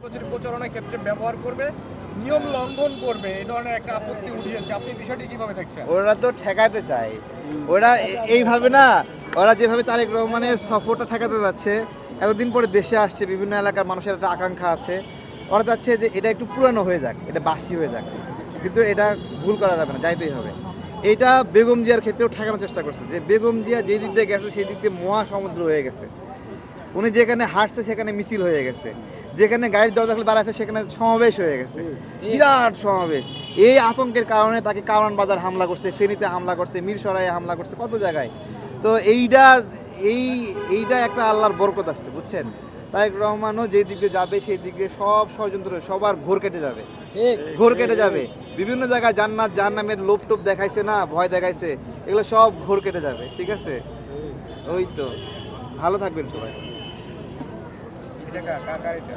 যদি প্রচারণার ক্ষেত্রে ব্যবহার করবে, নিয়ম লঙ্ঘন করবে, এই ধরনের একটা আপত্তি উঠিয়েছে। আপনি বিষয়টি কিভাবে দেখছেন? ওরা তো ঠেকাতে চায়, ওরা এইভাবে না, ওরা যেভাবে তারেক রহমানের সফরটা ঠেকাতে যাচ্ছে, এতদিন পরে দেশে আসছে, বিভিন্ন এলাকার মানুষের একটা আকাঙ্ক্ষা আছে, ওরা চাচ্ছে যে এটা একটু পুরানো হয়ে যাক, এটা বাসি হয়ে যাক, কিন্তু এটা ভুল করা যাবে না, যাইতেই হবে। এইটা বেগম জিয়ার ক্ষেত্রেও ঠেকানোর চেষ্টা করছে, যে বেগম জিয়া যে দিক দিয়ে গেছে সেই দিক দিয়ে মহাসমুদ্র হয়ে গেছে। উনি যেখানে হাঁটছে সেখানে মিছিল হয়ে গেছে, যেখানে গাড়ির দরজা খুলে দাঁড়াচ্ছে সেখানে সমাবেশ হয়ে গেছে, বিরাট সমাবেশ। এই আতঙ্কের কারণে তাকে কারওয়ান বাজার হামলা করছে, ফেনীতে হামলা করছে, মিরসরাইয়ে হামলা করছে, কত জায়গায়। তো এইটা একটা আল্লাহর বরকত আসছে, বুঝছেন। তারেক রহমানও যে দিকে যাবে সেই দিকে সব ষড়যন্ত্র সবার ঘোর কেটে যাবে, ঘোর কেটে যাবে। বিভিন্ন জায়গায় জান্নাত জাহান্নামের লোভ টোপ দেখাইছে না, ভয় দেখাইছে, এগুলো সব ঘোর কেটে যাবে, ঠিক আছে। ওই তো, ভালো থাকবেন সবাই। এটা কার এটা?